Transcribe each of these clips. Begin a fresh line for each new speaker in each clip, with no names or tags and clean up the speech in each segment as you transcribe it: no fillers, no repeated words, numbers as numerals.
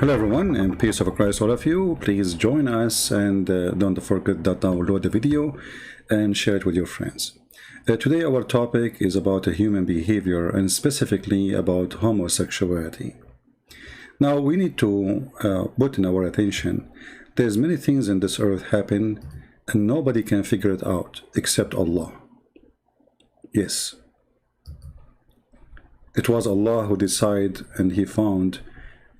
Hello everyone, and peace of Christ all of you. Please join us and don't forget that download the video and share it with your friends. Today our topic is about human behavior and specifically about homosexuality. Now we need to put in our attention there's many things in this earth happen and nobody can figure it out except Allah. Yes. It was Allah who decided, and he found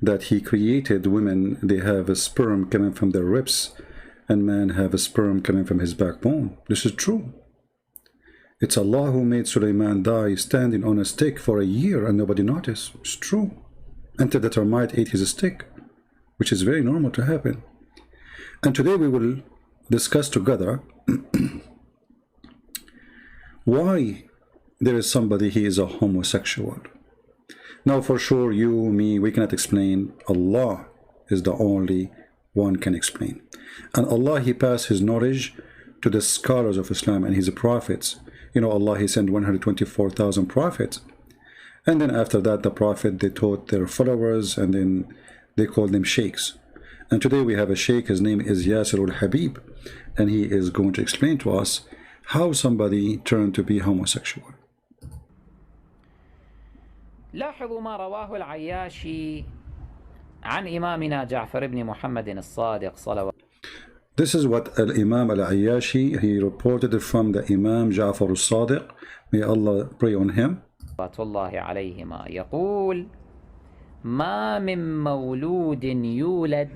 that he created women, they have a sperm coming from their ribs, and men have a sperm coming from his backbone. This is true. It's Allah who made Sulaiman die standing on a stick for a year and nobody noticed. It's true. Until the termite ate his stick, which is very normal to happen. And today we will discuss together why there is somebody he is a homosexual. Now for sure you, me, we cannot explain. Allah is the only one can explain. And Allah, he passed his knowledge to the scholars of Islam and his prophets. You know, Allah, he sent 124,000 prophets. And then after that, the prophet, they taught their followers, and then they called them sheikhs. And today we have a sheikh, his name is Yasir al-Habib, and he is going to explain to us how somebody turned to be homosexual.
لاحظوا ما رواه العياشي عن إمامنا جعفر بن محمد الصادق صلوات.
This is what Imam al-Ayyashi, he reported from the Imam Ja'far al-Sadiq, may Allah pray on him.
صلوات الله عليهما يقول: ما من مولود يولد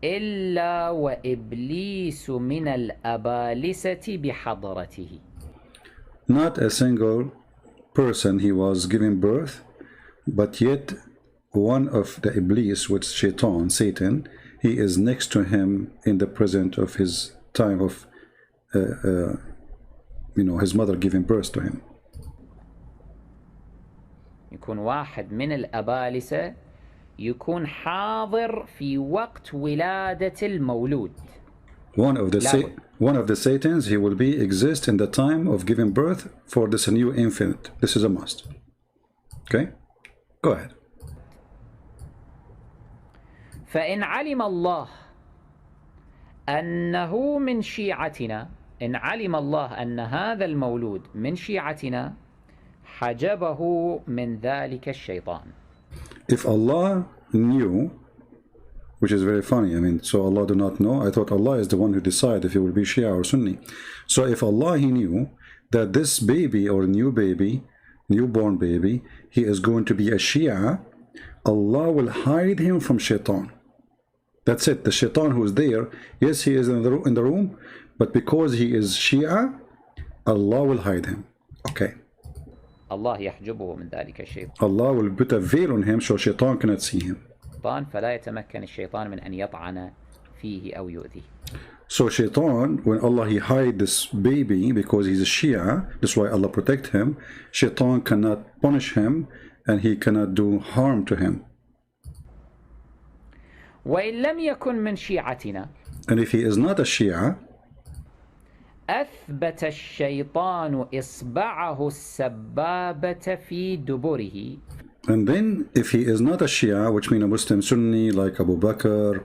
إلا وإبليس من الأبالسة بحضرته.
Not a single person he was giving birth, but yet one of the Iblis, which Shaitan, Satan, he is next to him in the present of his time of his mother giving birth to him.
يكون واحد من الأبالسة يكون حاضر في وقت ولادة المولود.
One of the Satans, he will exist in the time of giving birth for this new infant. This is a must. Okay? Go ahead.
فإن علم الله أنه من شيعتنا، إن علم الله أن هذا المولود من شيعتنا حجبه من ذلك الشيطان.
If Allah knew, which is very funny, I mean, so Allah do not know. I thought Allah is the one who decides if he will be Shia or Sunni. So if Allah, he knew that this baby or newborn baby, he is going to be a Shia, Allah will hide him from Shaitan. That's it. The Shaitan who is there, yes, he is in the room, but because he is Shia, Allah will hide him. Okay.
الله يحجبه من ذلك الشيطان.
Allah will put a veil on him so Shaitan cannot see him.
فلا يتمكن الشيطان من أن يطعن فيه أو يؤذيه.
So Shaitan, when Allah he hide this baby because he's a Shia, that's why Allah protect him, Shaitan cannot punish him and he cannot do harm to him.
وإن لم يكن من شيعتنا.
And if he is not a Shia,
أثبت الشيطان إصبعه السبابة في دبره.
And then if he is not a Shia, which means a Muslim Sunni like Abu Bakr,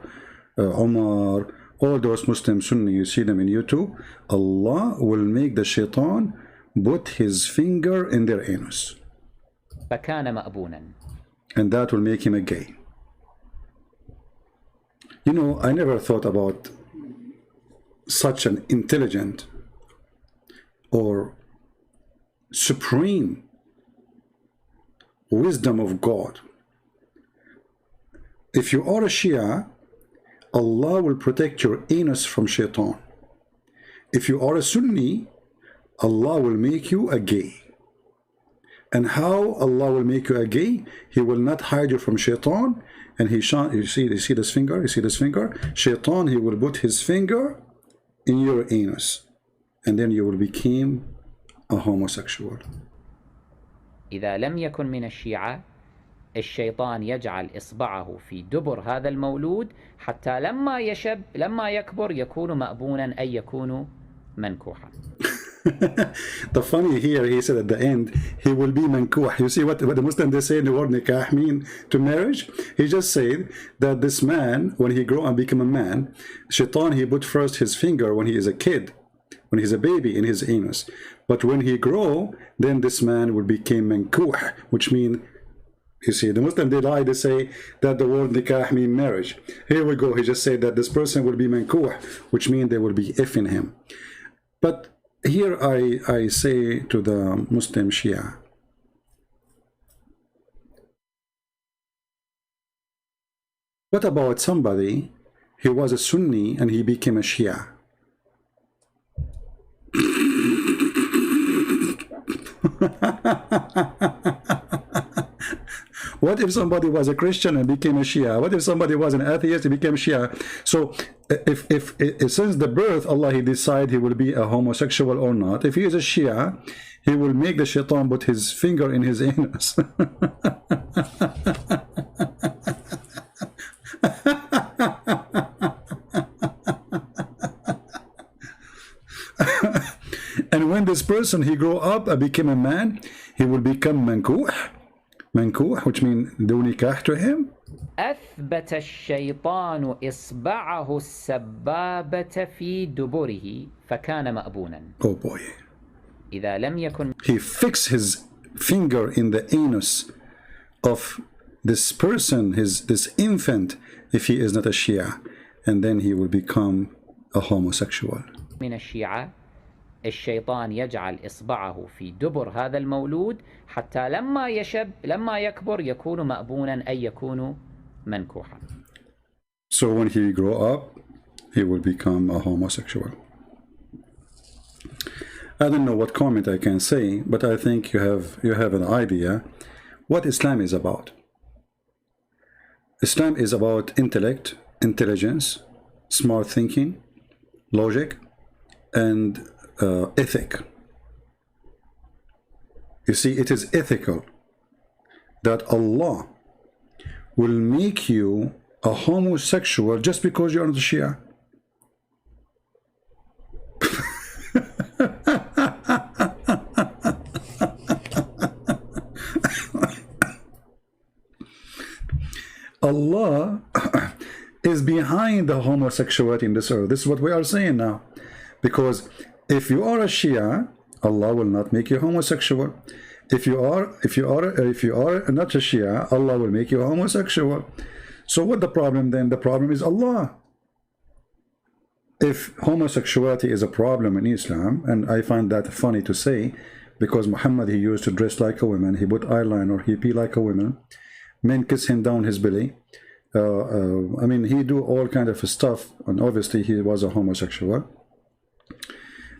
Umar, all those Muslim Sunni, you see them in YouTube, Allah will make the Shaitan put his finger in their anus.
فكان مأبونا.
And that will make him a gay. You know, I never thought about such an intelligent or supreme wisdom of God. If you are a Shia, Allah will protect your anus from Shaitan. If you are a Sunni, Allah will make you a gay. And how Allah will make you a gay? He will not hide you from Shaitan. And you see this finger? You see this finger? Shaitan, he will put his finger in your anus. And then you will become a homosexual.
إذا لم يكن من الشيعة الشيطان يجعل إصبعه في دبر هذا المولود حتى لما يكبر يكون مأبونا أي يكون منكوحا.
The funny here, he said at the end, he will be mankuh. You see what the Muslim, they say in the word nikah mean to marriage? He just said that this man, when he grow and become a man, shaitan, he put first his finger when he is a kid, when he's a baby in his anus. But when he grow, then this man will become mankuh, which mean, you see, the Muslim, they lie, they say that the word nikah mean marriage. Here we go, he just said that this person will be mankuh, which mean they will be effing him. But here I say to the Muslim Shia, what about somebody, he was a Sunni and he became a Shia? What if somebody was a Christian and became a Shia? What if somebody was an atheist and became Shia? So if since the birth, Allah, he decide he will be a homosexual or not. If he is a Shia, he will make the shaitan put his finger in his anus. And when this person, he grow up and became a man, he will become mankuh. Mankuh, which means do nikah to him.
أثبت الشيطان إصبعه السبابة في دبره فكان مأبونا.
Oh boy.
إذا لم يكن.
He fixed his finger in the anus of this person, this infant, if he is not a Shia, and then he will become a homosexual.
من الشيعة الشيطان يجعل إصبعه في دبر هذا المولود حتى لما يكبر يكون مأبونا أي يكون منكوحا.
So when he grow up, he will become a homosexual. I don't know what comment I can say, but I think you have an idea what Islam is about. Islam is about intellect, intelligence, smart thinking, logic, and ethic. You see, it is ethical that Allah will make you a homosexual just because you're not a Shia. Allah is behind the homosexuality in this earth. This is what we are saying now. Because if you are a Shia, Allah will not make you homosexual. If you are not a Shia, Allah will make you homosexual. So what the problem then? The problem is Allah. If homosexuality is a problem in Islam, and I find that funny to say, because Muhammad, he used to dress like a woman, he put eyeliner, he pee like a woman, men kiss him down his belly. I mean, he do all kind of stuff, and obviously he was a homosexual.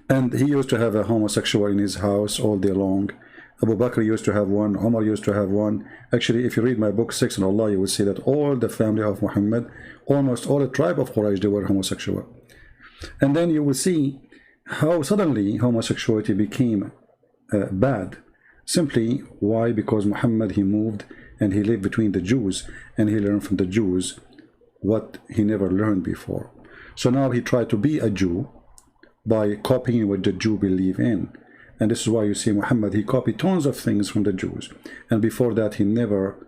And he used to have a homosexual in his house all day long. Abu Bakr used to have one, Umar used to have one. Actually, if you read my book 6 on Allah, you will see that all the family of Muhammad, almost all the tribe of Quraysh, they were homosexual. And then you will see how suddenly homosexuality became bad. Simply, why? Because Muhammad, he moved and he lived between the Jews, and he learned from the Jews what he never learned before. So now he tried to be a Jew by copying what the Jew believe in. And this is why you see Muhammad, he copied tons of things from the Jews. And before that, he never,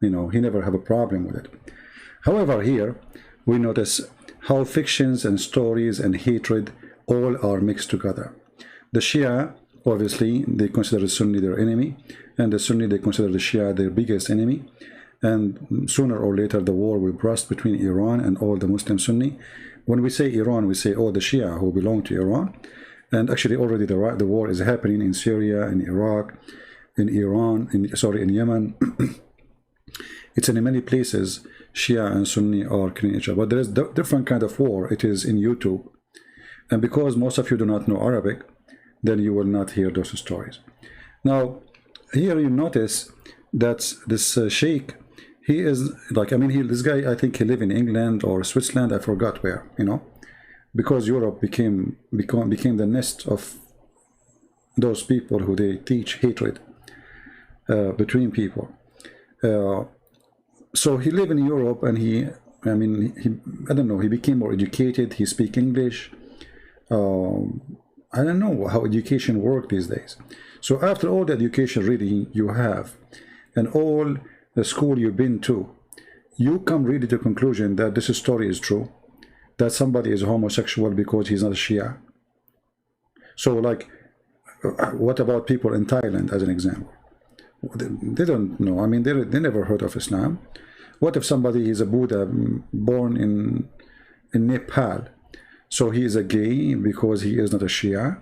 he never have a problem with it. However, here we notice how fictions and stories and hatred all are mixed together. The Shia, obviously, they consider the Sunni their enemy, and the Sunni, they consider the Shia their biggest enemy. And sooner or later, the war will burst between Iran and all the Muslim Sunni. When we say Iran, we say all the Shia who belong to Iran. And actually, already the war is happening in Syria, in Iraq, in Iran, in Yemen. It's in many places, Shia and Sunni are killing each other. But there is different kind of war. It is in YouTube. And because most of you do not know Arabic, then you will not hear those stories. Now, here you notice that this sheikh, he is like, I mean, this guy, I think he live in England or Switzerland, I forgot where, because Europe became the nest of those people who they teach hatred between people. So he lived in Europe, and I don't know, he became more educated. He speak English. I don't know how education works these days. So after all the education reading you have and all the school you've been to, you come really to the conclusion that this story is true, that somebody is homosexual because he's not a Shia. So like, what about people in Thailand as an example? They don't know. I mean, they never heard of Islam. What if somebody is a Buddha born in Nepal? So he is a gay because he is not a Shia?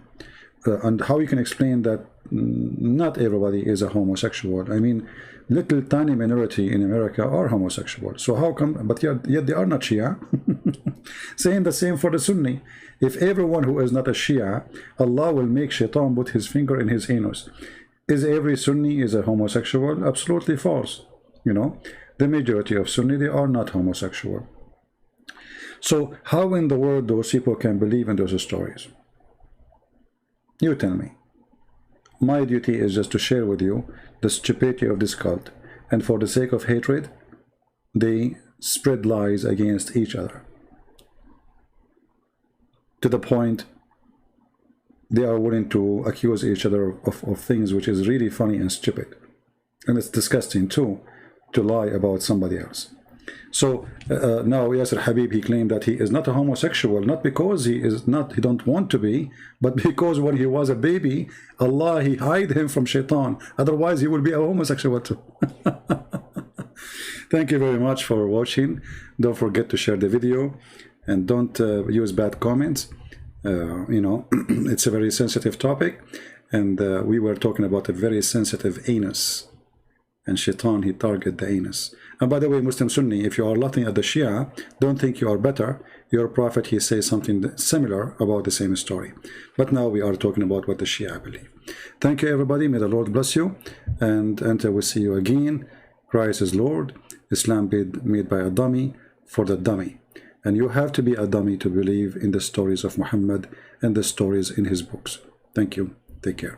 And how you can explain that not everybody is a homosexual? I mean, little tiny minority in America are homosexual. So how come, but yet they are not Shia? Saying the same for the Sunni. If everyone who is not a Shia, Allah will make Shaitan put his finger in his anus. Is every Sunni is a homosexual? Absolutely false. You know, the majority of Sunni, they are not homosexual. So how in the world those people can believe in those stories? You tell me. My duty is just to share with you the stupidity of this cult, and for the sake of hatred, they spread lies against each other, to the point they are willing to accuse each other of things which is really funny and stupid. And it's disgusting too, to lie about somebody else. So now Yasser Habib, he claimed that he is not a homosexual, not because he don't want to be, but because when he was a baby, Allah, he hid him from Shaitan. Otherwise he will be a homosexual too. Thank you very much for watching. Don't forget to share the video, and don't use bad comments. You know, it's a very sensitive topic, and we were talking about a very sensitive anus, and Shaitan, he target the anus. And by the way, Muslim Sunni, if you are laughing at the Shia, don't think you are better. Your prophet, he says something similar about the same story. But now we are talking about what the Shia believe. Thank you, everybody. May the Lord bless you, and until we see you again, Christ is Lord. Islam made by a dummy for the dummy. And you have to be a dummy to believe in the stories of Muhammad and the stories in his books. Thank you. Take care.